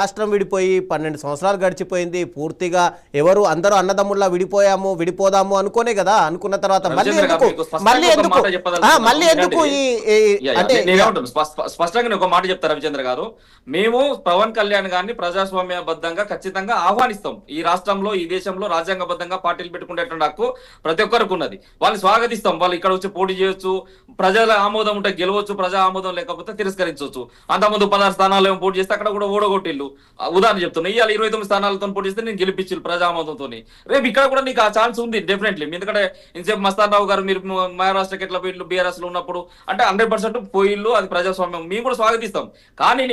రాష్ట్రం విడిపోయి 12 సంవత్సరాలు గడిచిపోయింది. పూర్తిగా ఎవరు అందరూ అన్నదమ్ముల్లా విడిపోదాము అనుకోనే కదా. అనుకున్న తర్వాత మళ్ళీ ఎందుకు అంటే స్పష్టంగా ఒక మాట చెప్తారు రవిచంద్ర గారు. మేము పవన్ కళ్యాణ్ గారిని ప్రజాస్వామ్యబద్ధంగా ఖచ్చితంగా ఆహ్వానిస్తాం. ఈ రాష్ట్రంలో ఈ దేశంలో రాజ్యాంగబద్ధంగా పార్టీలు పెట్టుకునేటువంటి హక్కు ప్రతి ఒక్కరికి ఉన్నది. వాళ్ళని స్వాగతిస్తాం. వాళ్ళు ఇక్కడ వచ్చి పోటీ చేయొచ్చు, ప్రజల ఆమోదం ఉంటే గెలవచ్చు, ప్రజా ఆమోదం లేకపోతే తిరస్కరించవచ్చు. అంతకుముందు 16 స్థానాలు పోటీ చేస్తే అక్కడ కూడా ఓడగొట్టిల్లు. ఉదాహరణ చెప్తున్నా, ఇవాళ 29 స్థానాలతో పోటీ చేస్తే నేను గెలిపించాను ప్రజామోదంతో. రేపు ఇక్కడ కూడా నీకు ఆ ఛాన్స్ ఉంది డెఫినెట్లీ. ఎందుకంటే ఇంతసేపు మస్తాన్ రావు గారు మీరు మహారాష్ట్రకి ఎట్లా పోయిళ్ళు, బీఆర్ఎస్ లో ఉన్నప్పుడు అంటే 100% పోయిళ్ళు, అది ప్రజాస్వామ్యం, మేము కూడా స్వాగతిస్తాం. కానీ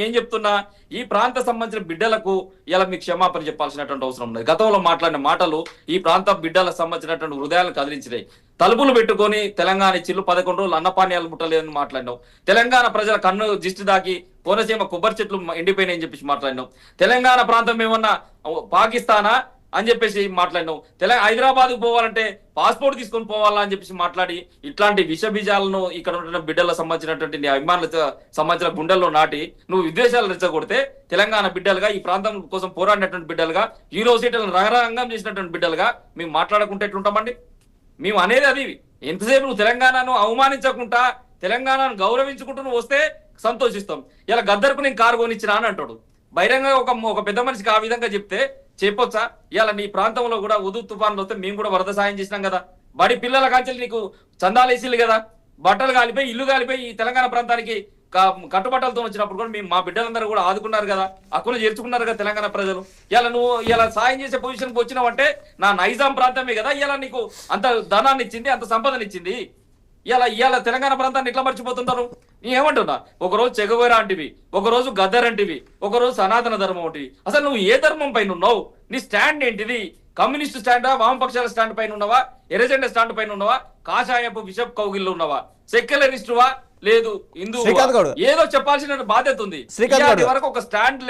ఏం చెప్తున్నా, ఈ ప్రాంత సంబంధించిన బిడ్డలకు ఇలా మీకు క్షమాపణ చెప్పాల్సినటువంటి అవసరం ఉన్నది. గతంలో మాట్లాడిన మాటలు ఈ ప్రాంత బిడ్డలకు సంబంధించినటువంటి హృదయాలను కదిలించినాయి. తలుపులు పెట్టుకొని తెలంగాణ ఇచ్చిళ్ళు 11 రోజులు అన్నపానీయాలు ముట్టలేదని మాట్లాడినావు. తెలంగాణ ప్రజల కన్ను దిష్టి దాకి కోనసీమ కొబ్బరి చెట్లు ఎండిపోయినాయని చెప్పేసి మాట్లాడినావు. తెలంగాణ ప్రాంతం ఏమన్నా పాకిస్తానా అని చెప్పేసి మాట్లాడినావు. హైదరాబాద్కు పోవాలంటే పాస్పోర్ట్ తీసుకొని పోవాలా అని చెప్పేసి మాట్లాడి ఇట్లాంటి విష బీజాలను ఇక్కడ ఉన్న బిడ్డలకు సంబంధించినటువంటి అభిమానులకు సంబంధించిన గుండెల్లో నాటి నువ్వు విదేశాలు రెచ్చగొడితే తెలంగాణ బిడ్డలుగా, ఈ ప్రాంతం కోసం పోరాడినటువంటి బిడ్డలుగా, యూనివర్సిటీలను రంగరంగం చేసినటువంటి బిడ్డలుగా మేము మాట్లాడకుంటే ఎట్లుంటామండి? మేము అనేది అది. ఎంతసేపు నువ్వు తెలంగాణను అవమానించకుండా తెలంగాణను గౌరవించుకుంటూ నువ్వు వస్తే సంతోషిస్తాం. ఇలా గద్దర్కు నేను కారు కొనిచ్చినా అని అంటాడు. బహిరంగంగా ఒక పెద్ద మనిషికి ఆ విధంగా చెప్తే చెప్పొచ్చా? ఇలా నీ ప్రాంతంలో కూడా ఉదు తుఫాన్లు వస్తే మేము కూడా వరద సాయం చేసినాం కదా. బడి పిల్లల కాంచెలు నీకు చందాలేసిల్లు కదా. బట్టలు కాలిపోయి, ఇల్లు కాలిపోయి ఈ తెలంగాణ ప్రాంతానికి కట్టుబట్టలతో వచ్చినప్పుడు కూడా మేము మా బిడ్డలందరూ కూడా ఆదుకున్నారు కదా, హక్కులు చేర్చుకున్నారు కదా తెలంగాణ ప్రజలు. ఇలా నువ్వు ఇలా సాయం చేసే పొజిషన్కి వచ్చినావంటే నా నైజాం ప్రాంతమే కదా ఇలా నీకు అంత ధనాన్ని ఇచ్చింది, అంత సంపదనిచ్చింది. ఇలా తెలంగాణ ప్రాంతాన్ని ఎట్లా మర్చిపోతుంటారు? నీ ఏమంటున్నా, ఒకరోజు చెగవేరా అంటివి, ఒకరోజు గద్దర్ అంటివి, ఒకరోజు సనాతన ధర్మం అంటివి. అసలు నువ్వు ఏ ధర్మం పైన ఉన్నావు? నీ స్టాండ్ ఏంటిది? కమ్యూనిస్ట్ స్టాండా, వామపక్షాల స్టాండ్ పైన ఉన్నవా, ఎర్రజెండా స్టాండ్ పైన్ ఉన్నవా, కాషాయపు బిషప్ కౌగిల్లో ఉన్నవా, సెక్యులరిస్టువా, లేదు హిందూ? ఏదో చెప్పాల్సిన బాధ్యత ఉంది. వరకు ఒక స్టాండ్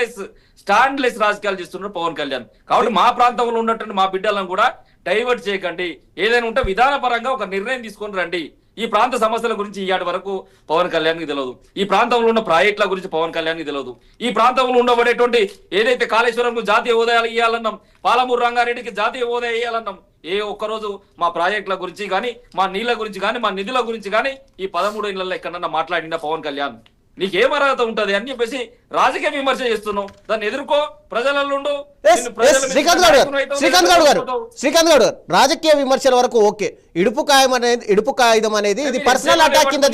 లెస్ రాజకీయాలు చేస్తున్నారు పవన్ కళ్యాణ్. కాబట్టి మా ప్రాంతంలో ఉన్నటువంటి మా బిడ్డలను కూడా డైవర్ట్ చేయకండి. ఏదైనా ఉంటే విధానపరంగా ఒక నిర్ణయం తీసుకొని రండి. ఈ ప్రాంత సమస్యల గురించి ఇయాటి వరకు పవన్ కళ్యాణ్కి తెలియదు. ఈ ప్రాంతంలో ఉన్న ప్రాజెక్టుల గురించి పవన్ కళ్యాణ్కి తెలియదు. ఈ ప్రాంతంలో ఉండబడేటువంటి ఏదైతే కాళేశ్వరంకు జాతీయ హోదా ఇవ్వాలన్నాం, పాలమూరు రంగారెడ్డికి జాతీయ హోదా ఇవ్వాలన్నాం, ఏ ఒక్కరోజు మా ప్రాజెక్టుల గురించి కానీ, మా నీళ్ల గురించి కానీ, మా నిధుల గురించి కానీ ఈ 13 ఏళ్లలో ఎక్కడన్నా మాట్లాడినా పవన్ కళ్యాణ్? నీకేం అర్హత ఉంటది అని చెప్పేసి రాజకీయ విమర్శ చేస్తున్నావు. దాన్ని ఎదుర్కో, ప్రజలలో ఉండు. శ్రీకాంత్ గారు రాజకీయ విమర్శల వరకు ఓకే. ఇడుపు కాయుధం అనేది ఇది పర్సనల్ అటాక్ కింద